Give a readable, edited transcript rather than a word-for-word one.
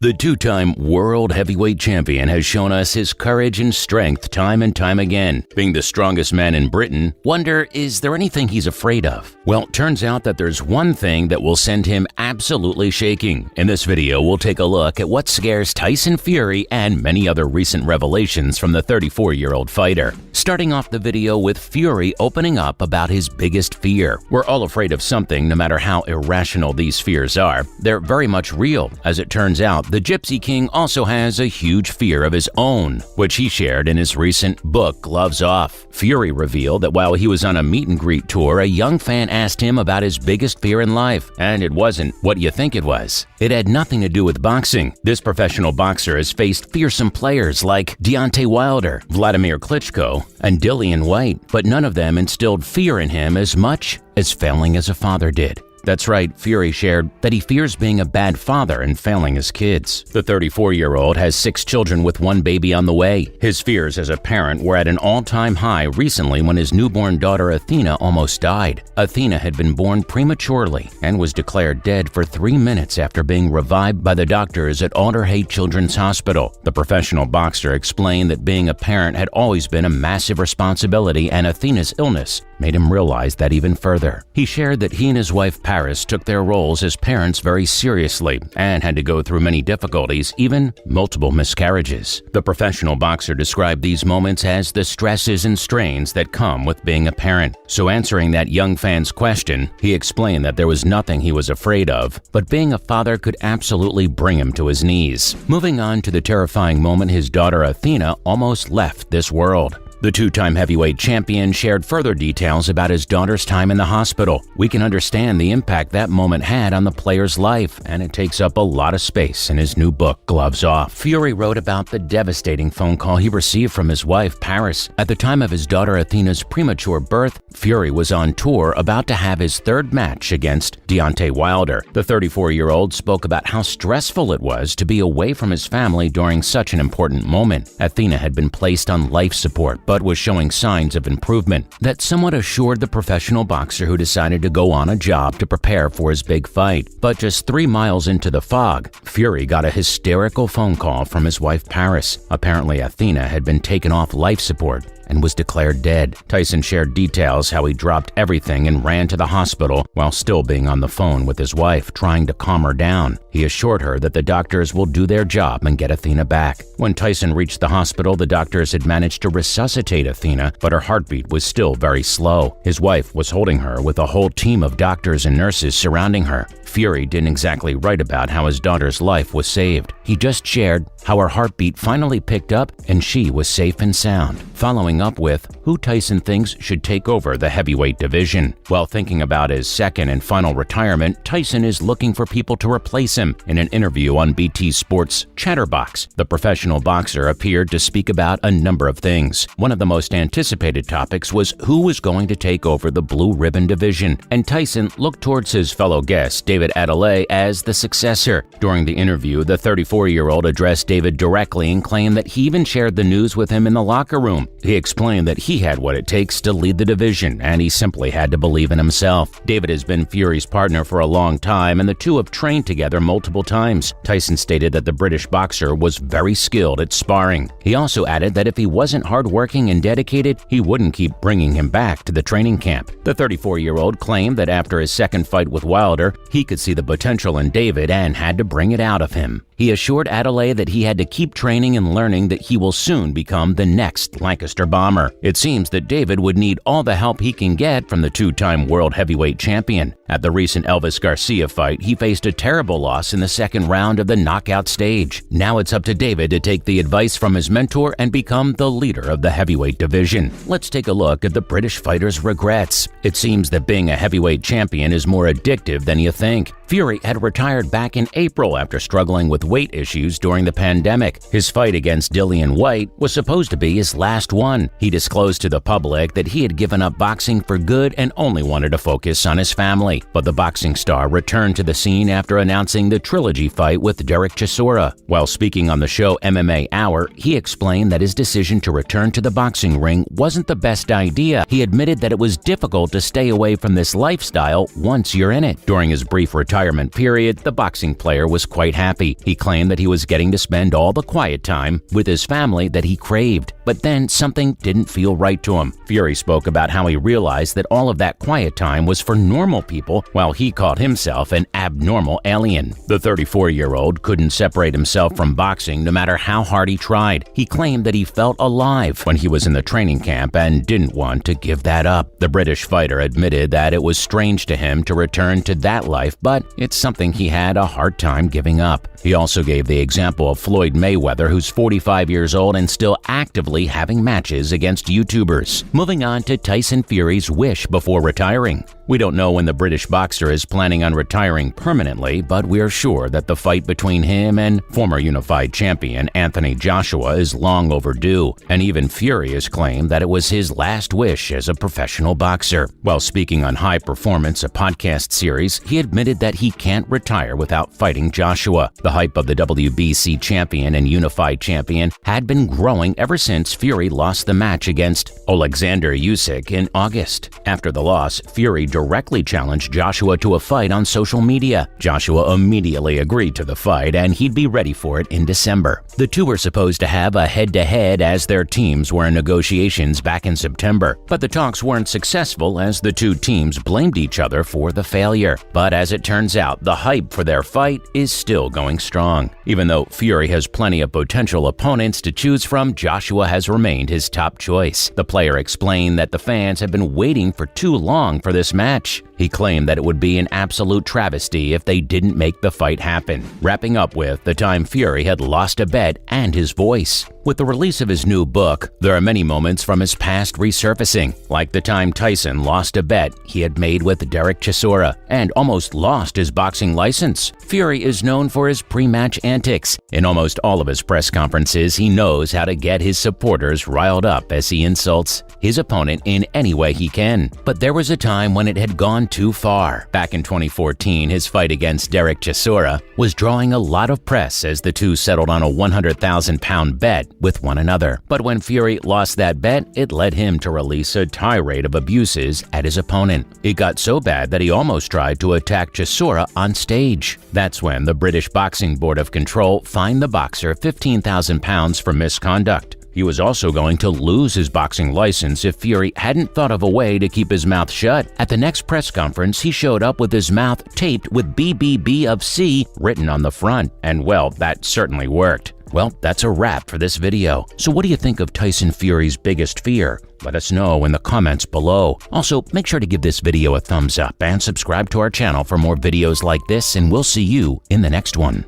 The two-time world heavyweight champion has shown us his courage and strength time and time again. Being the strongest man in Britain, wonder, is there anything he's afraid of? Well, turns out that there's one thing that will send him absolutely shaking. In this video, we'll take a look at what scares Tyson Fury and many other recent revelations from the 34-year-old fighter. Starting off the video with Fury opening up about his biggest fear. We're all afraid of something, no matter how irrational these fears are. They're very much real. As it turns out, the Gypsy King also has a huge fear of his own, which he shared in his recent book, Gloves Off. Fury revealed that while he was on a meet and greet tour, a young fan asked him about his biggest fear in life, and it wasn't what you think it was. It had nothing to do with boxing. This professional boxer has faced fearsome players like Deontay Wilder, Vladimir Klitschko, and Dillian Whyte, but none of them instilled fear in him as much as failing as a father did. That's right, Fury shared that he fears being a bad father and failing his kids. The 34-year-old has 6 children with 1 baby on the way. His fears as a parent were at an all-time high recently when his newborn daughter Athena almost died. Athena had been born prematurely and was declared dead for 3 minutes after being revived by the doctors at Alder Hey Children's Hospital. The professional boxer explained that being a parent had always been a massive responsibility, and Athena's illness made him realize that even further. He shared that he and his wife Paris took their roles as parents very seriously and had to go through many difficulties, even multiple miscarriages. The professional boxer described these moments as the stresses and strains that come with being a parent. So answering that young fan's question, he explained that there was nothing he was afraid of, but being a father could absolutely bring him to his knees. Moving on to the terrifying moment his daughter Athena almost left this world. The two-time heavyweight champion shared further details about his daughter's time in the hospital. We can understand the impact that moment had on the player's life, and it takes up a lot of space in his new book, Gloves Off. Fury wrote about the devastating phone call he received from his wife, Paris. At the time of his daughter Athena's premature birth, Fury was on tour about to have his 3rd match against Deontay Wilder. The 34-year-old spoke about how stressful it was to be away from his family during such an important moment. Athena had been placed on life support, but was showing signs of improvement. That somewhat assured the professional boxer who decided to go on a job to prepare for his big fight. But just 3 miles into the fog, Fury got a hysterical phone call from his wife Paris. Apparently, Athena had been taken off life support and was declared dead. Tyson shared details how he dropped everything and ran to the hospital while still being on the phone with his wife, trying to calm her down. He assured her that the doctors will do their job and get Athena back. When Tyson reached the hospital, the doctors had managed to resuscitate Athena, but her heartbeat was still very slow. His wife was holding her with a whole team of doctors and nurses surrounding her. Fury didn't exactly write about how his daughter's life was saved. He just shared how her heartbeat finally picked up and she was safe and sound, following up with who Tyson thinks should take over the heavyweight division. While thinking about his second and final retirement, Tyson is looking for people to replace him. In an interview on BT Sports' Chatterbox, the professional boxer appeared to speak about a number of things. One of the most anticipated topics was who was going to take over the Blue Ribbon division, and Tyson looked towards his fellow guest, David Adelaide, as the successor. During the interview, the 34-year-old addressed David directly and claimed that he even shared the news with him in the locker room. He explained that he had what it takes to lead the division, and he simply had to believe in himself. David has been Fury's partner for a long time, and the two have trained together multiple times. Tyson stated that the British boxer was very skilled at sparring. He also added that if he wasn't hardworking and dedicated, he wouldn't keep bringing him back to the training camp. The 34-year-old claimed that after his second fight with Wilder, he could see the potential in David and had to bring it out of him. He assured Adelaide that he had to keep training and learning, that he will soon become the next Lancaster Bomber. It seems that David would need all the help he can get from the two-time world heavyweight champion. At the recent Elvis Garcia fight, he faced a terrible loss in the second round of the knockout stage. Now it's up to David to take the advice from his mentor and become the leader of the heavyweight division. Let's take a look at the British fighter's regrets. It seems that being a heavyweight champion is more addictive than you think. Fury had retired back in April after struggling with weight issues during the pandemic. His fight against Dillian Whyte was supposed to be his last one. He disclosed to the public that he had given up boxing for good and only wanted to focus on his family. But the boxing star returned to the scene after announcing the trilogy fight with Derek Chisora. While speaking on the show MMA Hour, he explained that his decision to return to the boxing ring wasn't the best idea. He admitted that it was difficult to stay away from this lifestyle once you're in it. During his brief brief retirement period, the boxing player was quite happy. He claimed that he was getting to spend all the quiet time with his family that he craved. But then something didn't feel right to him. Fury spoke about how he realized that all of that quiet time was for normal people, while he called himself an abnormal alien. The 34-year-old couldn't separate himself from boxing no matter how hard he tried. He claimed that he felt alive when he was in the training camp and didn't want to give that up. The British fighter admitted that it was strange to him to return to that life, but it's something he had a hard time giving up. He also gave the example of Floyd Mayweather, who's 45 years old and still actively having matches against YouTubers. Moving on to Tyson Fury's wish before retiring. We don't know when the British boxer is planning on retiring permanently, but we're sure that the fight between him and former unified champion Anthony Joshua is long overdue, and even Fury has claimed that it was his last wish as a professional boxer. While speaking on High Performance, a podcast series, he admitted that he can't retire without fighting Joshua. The hype of the WBC champion and unified champion had been growing ever since Fury lost the match against Alexander Usyk in August. After the loss, Fury directly challenged Joshua to a fight on social media. Joshua immediately agreed to the fight, and he'd be ready for it in December. The two were supposed to have a head-to-head as their teams were in negotiations back in September, but the talks weren't successful as the two teams blamed each other for the failure. But as it turns out, the hype for their fight is still going strong. Even though Fury has plenty of potential opponents to choose from, Joshua has remained his top choice. The player explained that the fans have been waiting for too long for this match. He claimed that it would be an absolute travesty if they didn't make the fight happen, wrapping up with the time Fury had lost a bet and his voice. With the release of his new book, there are many moments from his past resurfacing, like the time Tyson lost a bet he had made with Derek Chisora and almost lost his boxing license. Fury is known for his pre-match antics. In almost all of his press conferences, he knows how to get his supporters riled up as he insults his opponent in any way he can. But there was a time when it had gone too far. Back in 2014, his fight against Derek Chisora was drawing a lot of press as the two settled on a 100,000-pound bet with one another. But when Fury lost that bet, it led him to release a tirade of abuses at his opponent. It got so bad that he almost tried to attack Chisora on stage. That's when the British Boxing Board of Control fined the boxer £15,000 for misconduct. He was also going to lose his boxing license if Fury hadn't thought of a way to keep his mouth shut. At the next press conference, he showed up with his mouth taped with BBB of C written on the front. And well, that certainly worked. Well, that's a wrap for this video. So what do you think of Tyson Fury's biggest fear? Let us know in the comments below. Also, make sure to give this video a thumbs up and subscribe to our channel for more videos like this, and we'll see you in the next one.